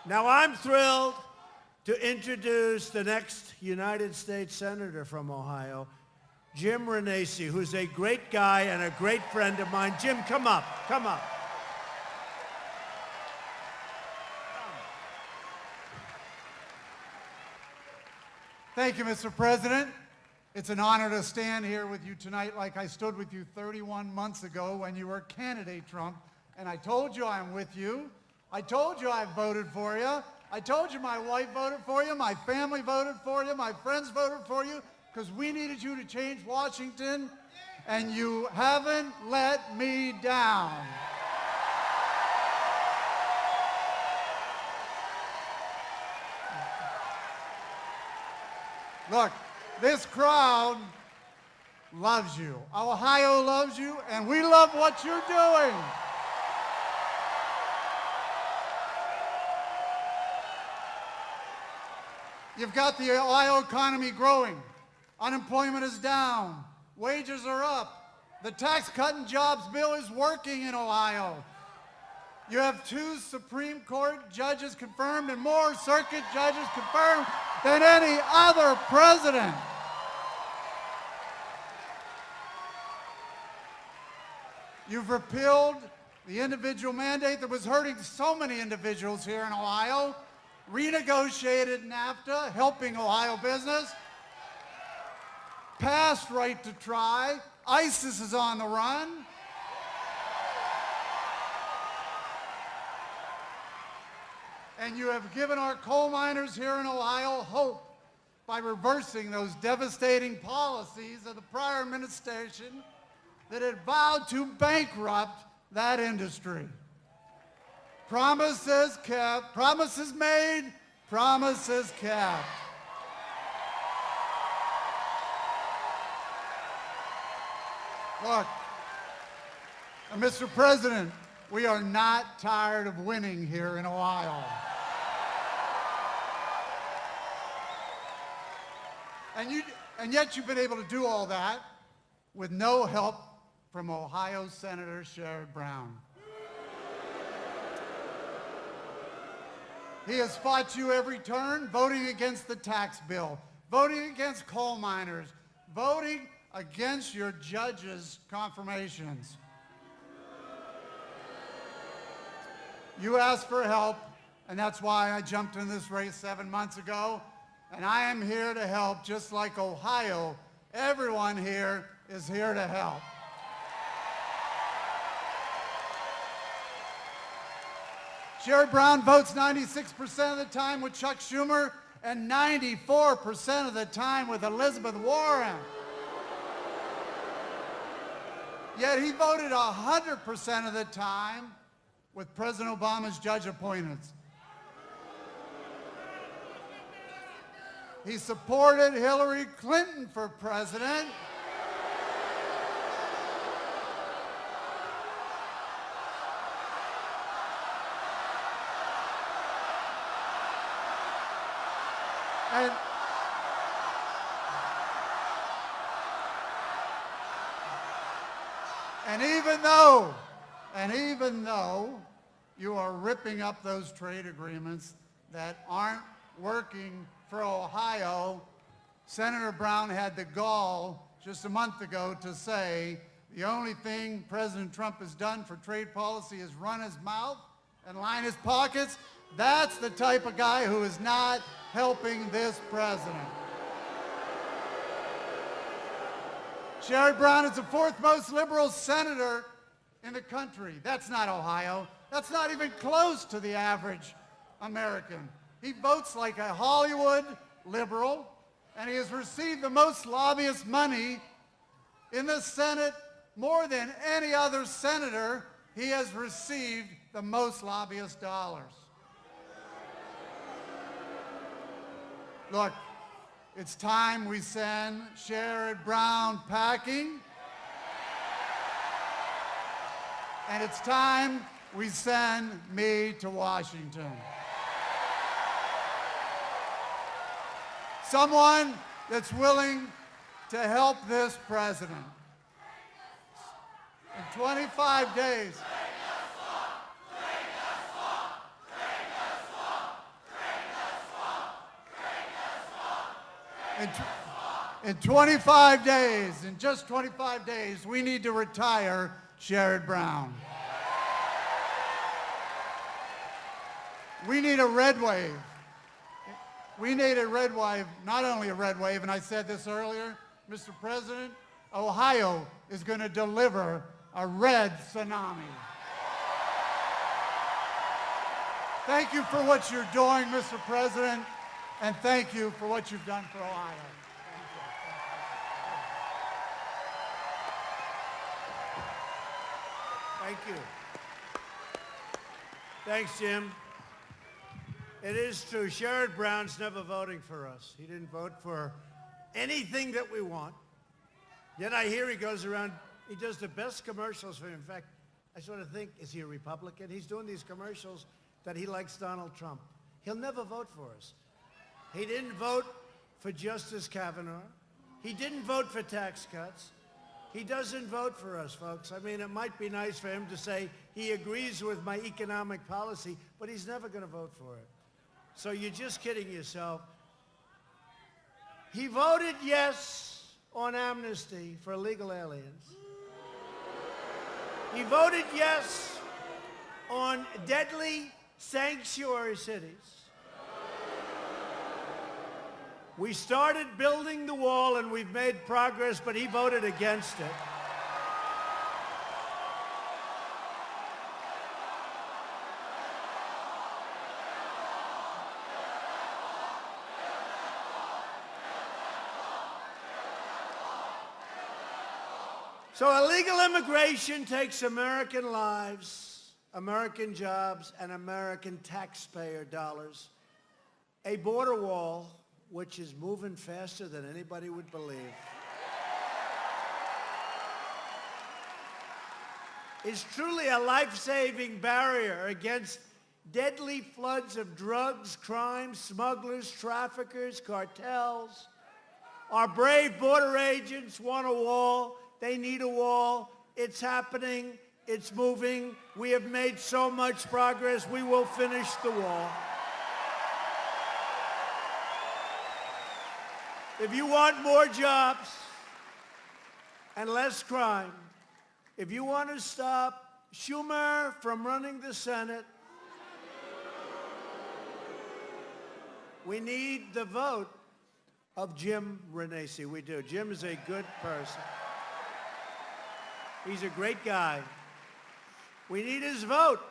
Now I'm thrilled to introduce the next United States Senator from Ohio, Jim Renacci, who's a great guy and a great friend of mine. Jim, come up, come up. Thank you, Mr. President. It's an honor to stand here with you tonight like I stood with you 31 months ago when you were candidate Trump, and I told you I'm with you. I told you I voted for you. I told you my wife voted for you, my family voted for you, my friends voted for you, because we needed you to change Washington, and you haven't let me down. Look, this crowd loves you. Ohio loves you, and we love what you're doing. You've got the Ohio economy growing. Unemployment is down. Wages are up. The tax cut and jobs bill is working in Ohio. You have 2 Supreme Court judges confirmed and more circuit judges confirmed than any other president. You've repealed the individual mandate that was hurting so many individuals here in Ohio, renegotiated NAFTA, helping Ohio business, passed right to try. ISIS is on the run. And you have given our coal miners here in Ohio hope by reversing those devastating policies of the prior administration that had vowed to bankrupt that industry. Promises kept, promises made, promises kept. Look, Mr. President, we are not tired of winning here in Ohio. And yet you've been able to do all that with no help from Ohio Senator Sherrod Brown. He has fought you every turn, voting against the tax bill, voting against coal miners, voting against your judges' confirmations. You asked for help, and that's why I jumped in this race 7 months ago. And I am here to help, just like Ohio. Everyone here is here to help. Sherrod Brown votes 96% of the time with Chuck Schumer and 94% of the time with Elizabeth Warren. Yet he voted 100% of the time with President Obama's judge appointments. He supported Hillary Clinton for president. And even though you are ripping up those trade agreements that aren't working for Ohio, Senator Brown had the gall just a month ago to say the only thing President Trump has done for trade policy is run his mouth and line his pockets. That's the type of guy who is not helping this president. Sherrod Brown is the 4th most liberal senator in the country. That's not Ohio. That's not even close to the average American. He votes like a Hollywood liberal, and he has received the most lobbyist money in the Senate. More than any other senator, he has received the most lobbyist dollars. Look, it's time we send Sherrod Brown packing, and it's time we send me to Washington. Someone that's willing to help this president. In 25 days. In 25 days, in just 25 days, we need to retire Sherrod Brown. We need a red wave. We need a red wave, not only a red wave, and I said this earlier, Mr. President, Ohio is going to deliver a red tsunami. Thank you for what you're doing, Mr. President, and thank you for what you've done for Ohio. Thank you. Thanks, Jim. It is true. Sherrod Brown's never voting for us. He didn't vote for anything that we want. Yet I hear he goes around, he does the best commercials for him. In fact, I sort of think, is he a Republican? He's doing these commercials that he likes Donald Trump. He'll never vote for us. He didn't vote for Justice Kavanaugh. He didn't vote for tax cuts. He doesn't vote for us, folks. I mean, it might be nice for him to say he agrees with my economic policy, but he's never going to vote for it. So you're just kidding yourself. He voted yes on amnesty for illegal aliens. He voted yes on deadly sanctuary cities. We started building the wall and we've made progress, but he voted against it. So illegal immigration takes American lives, American jobs, and American taxpayer dollars. A border wall which is moving faster than anybody would believe, is truly a life-saving barrier against deadly floods of drugs, crime, smugglers, traffickers, cartels. Our brave border agents want a wall. They need a wall. It's happening. It's moving. We have made so much progress. We will finish the wall. If you want more jobs and less crime, if you want to stop Schumer from running the Senate, we need the vote of Jim Renacci. We do. Jim is a good person. He's a great guy. We need his vote.